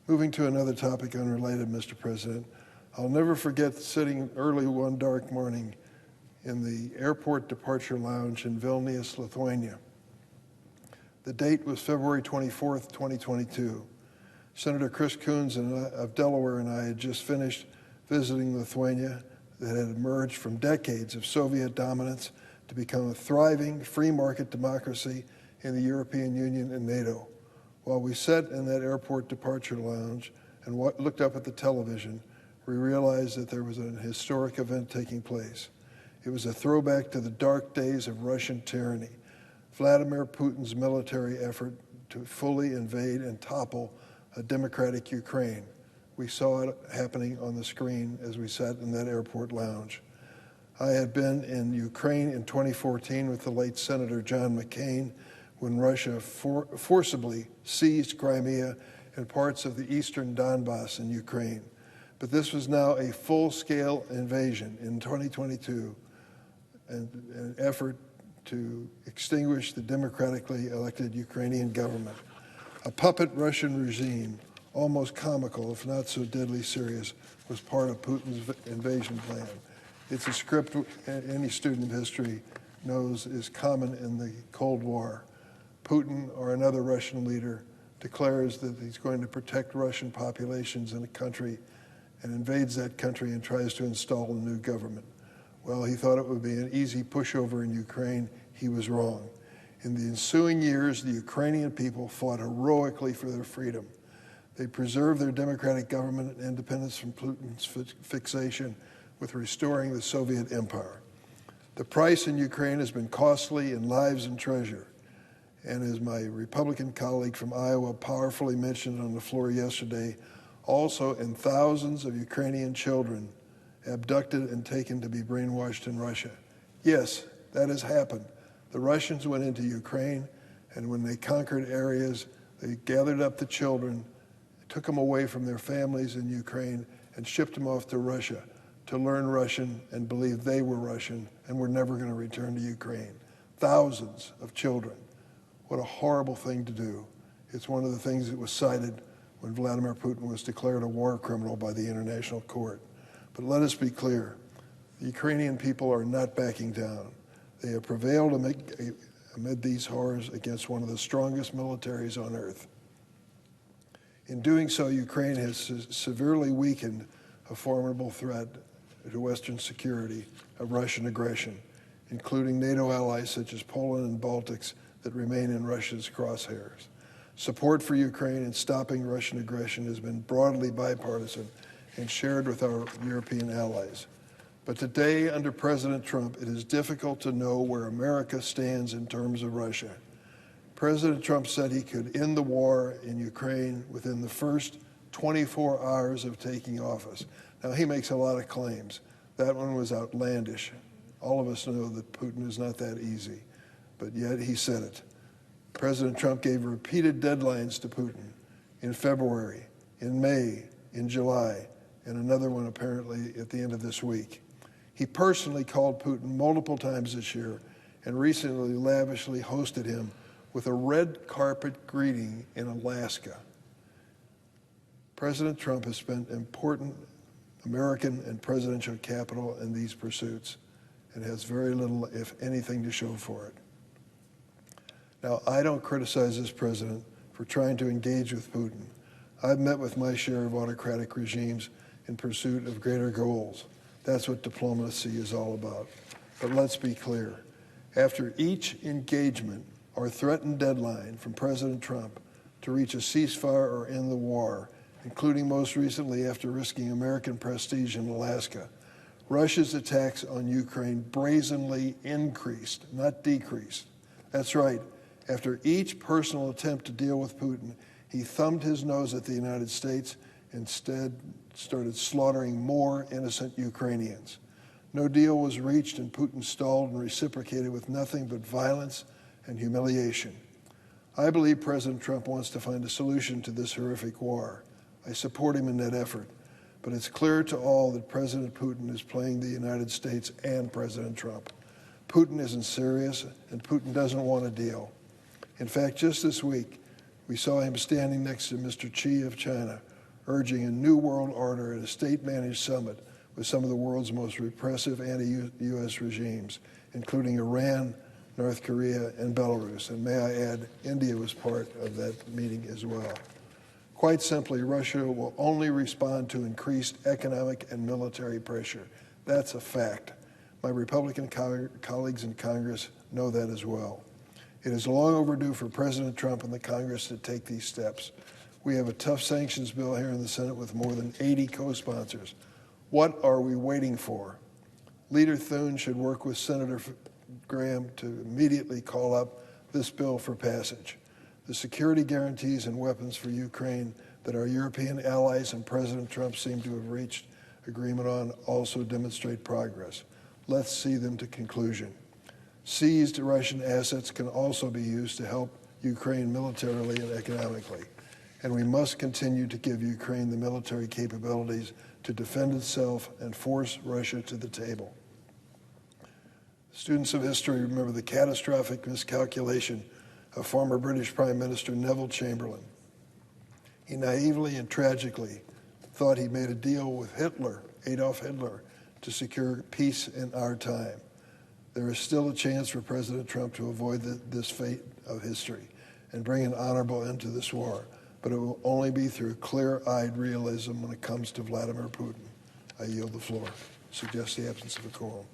Moving to another topic unrelated, Mr. President, I'll never forget sitting early one dark morning in the airport departure lounge in Vilnius, Lithuania. The date was February 24th, 2022. Senator Chris Coons of Delaware and I had just finished visiting Lithuania that had emerged from decades of Soviet dominance to become a thriving free market democracy in the European Union and NATO. While we sat in that airport departure lounge and looked up at the television, we realized that there was an historic event taking place. It was a throwback to the dark days of Russian tyranny, Vladimir Putin's military effort to fully invade and topple a democratic Ukraine. We saw it happening on the screen as we sat in that airport lounge. I had been in Ukraine in 2014 with the late Senator John McCain when Russia forcibly seized Crimea and parts of the eastern Donbass in Ukraine. But this was now a full-scale invasion in 2022, and an effort to extinguish the democratically elected Ukrainian government. A puppet Russian regime, almost comical if not so deadly serious, was part of Putin's invasion plan. It's a script any student of history knows is common in the Cold War. Putin or another Russian leader declares that he's going to protect Russian populations in a country and invades that country and tries to install a new government. Well, he thought it would be an easy pushover in Ukraine. He was wrong. In the ensuing years, the Ukrainian people fought heroically for their freedom. They preserved their democratic government and independence from Putin's fixation with restoring the Soviet empire. The price in Ukraine has been costly in lives and treasure. And as my Republican colleague from Iowa powerfully mentioned on the floor yesterday, also in thousands of Ukrainian children abducted and taken to be brainwashed in Russia. Yes, that has happened. The Russians went into Ukraine, and when they conquered areas, they gathered up the children, took them away from their families in Ukraine, and shipped them off to Russia to learn Russian and believe they were Russian and were never going to return to Ukraine. Thousands of children. What a horrible thing to do. It's one of the things that was cited when Vladimir Putin was declared a war criminal by the International Court. But let us be clear, the Ukrainian people are not backing down. They have prevailed amid these horrors against one of the strongest militaries on earth. In doing so, Ukraine has severely weakened a formidable threat to Western security of Russian aggression, including NATO allies such as Poland and Baltics that remain in Russia's crosshairs. Support for Ukraine and stopping Russian aggression has been broadly bipartisan and shared with our European allies. But today, under President Trump, it is difficult to know where America stands in terms of Russia. President Trump said he could end the war in Ukraine within the first 24 hours of taking office. Now, he makes a lot of claims. That one was outlandish. All of us know that Putin is not that easy, but yet he said it. President Trump gave repeated deadlines to Putin in February, in May, in July, and another one apparently at the end of this week. He personally called Putin multiple times this year and recently lavishly hosted him with a red carpet greeting in Alaska. President Trump has spent important American and presidential capital in these pursuits and has very little, if anything, to show for it. Now, I don't criticize this president for trying to engage with Putin. I've met with my share of autocratic regimes in pursuit of greater goals. That's what diplomacy is all about. But let's be clear. After each engagement or threatened deadline from President Trump to reach a ceasefire or end the war, including most recently after risking American prestige in Alaska, Russia's attacks on Ukraine brazenly increased, not decreased. That's right. After each personal attempt to deal with Putin, he thumbed his nose at the United States, instead started slaughtering more innocent Ukrainians. No deal was reached, and Putin stalled and reciprocated with nothing but violence and humiliation. I believe President Trump wants to find a solution to this horrific war. I support him in that effort. But it's clear to all that President Putin is playing the United States and President Trump. Putin isn't serious, and Putin doesn't want a deal. In fact, just this week, we saw him standing next to Mr. Xi of China, urging a new world order at a state-managed summit with some of the world's most repressive anti-U.S. regimes, including Iran, North Korea, and Belarus. And may I add, India was part of that meeting as well. Quite simply, Russia will only respond to increased economic and military pressure. That's a fact. My Republican colleagues in Congress know that as well. It is long overdue for President Trump and the Congress to take these steps. We have a tough sanctions bill here in the Senate with more than 80 co-sponsors. What are we waiting for? Leader Thune should work with Senator Graham to immediately call up this bill for passage. The security guarantees and weapons for Ukraine that our European allies and President Trump seem to have reached agreement on also demonstrate progress. Let's see them to conclusion. Seized Russian assets can also be used to help Ukraine militarily and economically. And we must continue to give Ukraine the military capabilities to defend itself and force Russia to the table. Students of history remember the catastrophic miscalculation of former British Prime Minister Neville Chamberlain. He naively and tragically thought he made a deal with Hitler, Adolf Hitler, to secure peace in our time. There is still a chance for President Trump to avoid this fate of history and bring an honorable end to this war, but it will only be through clear-eyed realism when it comes to Vladimir Putin. I yield the floor. Suggest the absence of a quorum.